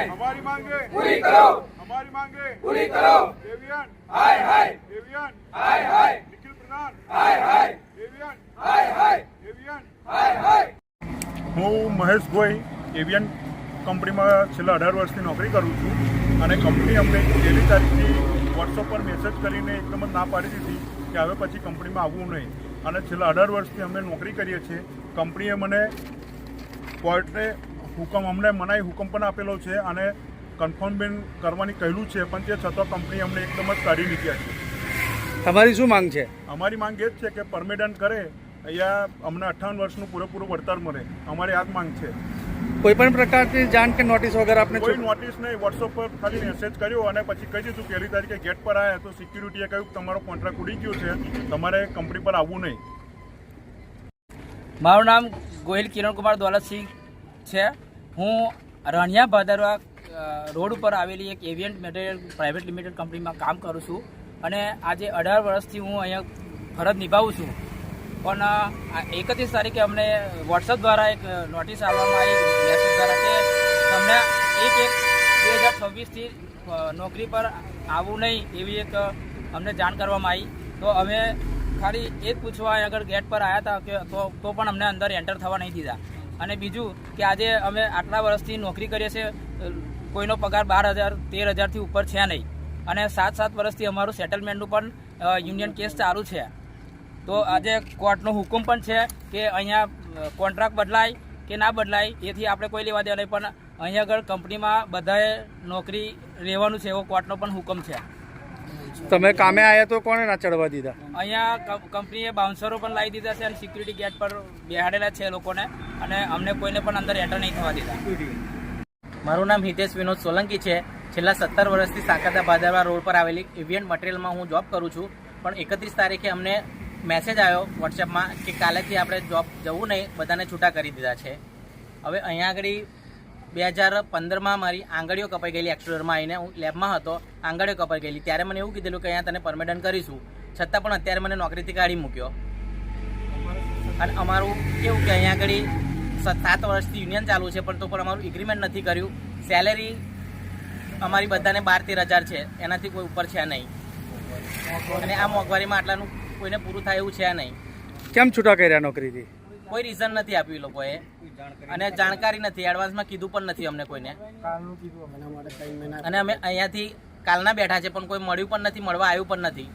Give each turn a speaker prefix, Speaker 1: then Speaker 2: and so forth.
Speaker 1: हमारी मांगे
Speaker 2: पूरी करो,
Speaker 1: हमारी मांगे
Speaker 2: पूरी करो।
Speaker 1: एवियन
Speaker 2: हाय हाय
Speaker 1: एवियन
Speaker 2: हाय हाय
Speaker 1: निखिल प्रधान
Speaker 2: हाय हाय
Speaker 1: एवियन
Speaker 2: हाय हाय
Speaker 1: एवियन
Speaker 2: हाय हाय।
Speaker 1: હું મહેશ ગોઈ એવિયન કંપનીમાં છેલ્લા 18 વર્ષથી નોકરી કરું છું અને કંપની અમને 1 તારીખથી વોટ્સઅપ પર મેસેજ કરીને એકદમ જ ના પાડી દીધી કે હવે પછી કંપનીમાં આવવું નહીં અને છેલ્લા 18 વર્ષથી અમે નોકરી કરીએ છીએ. કંપનીએ મને કોર્ટે અમને મનાઈ હુકમ પણ આપેલો છે અને કન્ફર્મ બિન કરવાની કહેલું છે, પણ તે છતાં કંપની અમને એકદમ જ કાઢી મૂક્યા છે.
Speaker 3: તમારી શું માંગ છે?
Speaker 1: અમારી માંગ એ જ છે કે પરમિનન્ટ કરે, અહીંયા અમને 58 વર્ષનું પૂરેપૂરું વળતર મળે. અમારી આ જ માંગ છે.
Speaker 3: કોઈ પણ પ્રકારની જાણ કે નોટિસ વગર આપને
Speaker 1: કોઈ નોટિસ નહીં, વોટ્સઅપ પર ખાલી મેસેજ કર્યો અને પછી કહી દીધું 1 તારીખે ગેટ પર આવ્યા તો સિક્યુરિટીએ કહ્યું કે તમારો કોન્ટ્રાક્ટ ઉડી ગયો છે, તમારે કંપની પર આવવું નહીં.
Speaker 4: મારું નામ ગોહિલ કિરણકુમાર દોલતસિંહ છે. હું રણિયા ભાદરવા રોડ ઉપર આવેલી એક એવિયન મટીરિયલ પ્રાઇવેટ લિમિટેડ કંપનીમાં કામ કરું છું અને આજે 18 વર્ષથી હું અહીંયા ફરજ નિભાવું છું. પણ 31 તારીખે અમને વોટ્સઅપ દ્વારા એક નોટિસ આપવામાં આવી, મેસેજ દ્વારા કે તમને 1/1/2026થી નોકરી પર આવવું નહીં એવી એક અમને જાણ કરવામાં આવી. તો અમે ખાલી એ જ પૂછવા આગળ ગેટ પર આવ્યા હતા કે તો પણ અમને અંદર એન્ટર થવા નહીં દીધા. અને બીજું કે આજે અમે આટલા વર્ષથી નોકરી કરીએ છીએ, કોઈનો પગાર 12,000-13,000થી ઉપર છે નહીં અને 7 વર્ષથી અમારું સેટલમેન્ટનું પણ યુનિયન કેસ ચાલુ છે. તો આજે કોર્ટનો હુકમ પણ છે કે અહીંયા કોન્ટ્રાક્ટ બદલાય કે ના બદલાય એથી આપણે કોઈ લેવા દેવા નહીં, પણ અહીંયા આગળ કંપનીમાં બધાએ નોકરી રહેવાનું છે એવો કોર્ટનો પણ હુકમ છે.
Speaker 3: તમે કામે આવ્યા તો કોણે ના ચડવા દીધા?
Speaker 4: અહીંયા કંપનીએ બાઉન્સરો પણ લાવી દીધા છે અને સિક્યુરિટી ગેટ પર બેહાડેલા છે લોકોને, અને અમને કોઈને પણ અંદર એન્ટર નહીં થવા દીધા.
Speaker 5: મારું નામ હિતેશ વિનોદ સોલંકી છે. છેલ્લા 17 વર્ષથી સાકરદા ભાદરવા રોડ પર આવેલી એવિયન મટીરિયલમાં હું જોબ કરું છું. પણ 31 તારીખે અમને મેસેજ આવ્યો વોટ્સએપમાં કે કાલેથી આપણે જોબ જવું નહીં, બધાને છૂટા કરી દીધા છે. હવે અહીંયા આગળ 2015માં મારી આંગળીઓ કપાઈ ગયેલી. એક્સપ્લોરમાં આવીને હું લેબમાં હતો, આંગળીઓ કપાઈ ગયેલી. ત્યારે મને એવું કીધેલું કે અહીંયા તને પરમિનન્ટ કરીશું, છતાં પણ અત્યારે મને નોકરીથી કાઢી મૂક્યો. અને અમારું કેવું કે અહીંયા આગળ 7 વર્ષથી યુનિયન ચાલુ છે, પણ તો પણ અમારું એગ્રીમેન્ટ નથી કર્યું. સેલેરી અમારી બધાને 12-13 હજાર છે, એનાથી કોઈ ઉપર છે નહીં. અને આ મોંઘવારીમાં આટલાનું કોઈને પૂરું થાય એવું છે નહીં.
Speaker 3: કેમ છૂટા કર્યા નોકરીથી?
Speaker 5: કોઈ રીઝન નથી આપ્યું એ લોકોએ અને જાણકારી નથી, એડવાન્સમાં કીધું પણ નથી અમને કોઈને. અને અમે અહીંયાથી કાલના બેઠા છે પણ કોઈ મળ્યું પણ નથી, મળવા આવ્યું પણ નથી.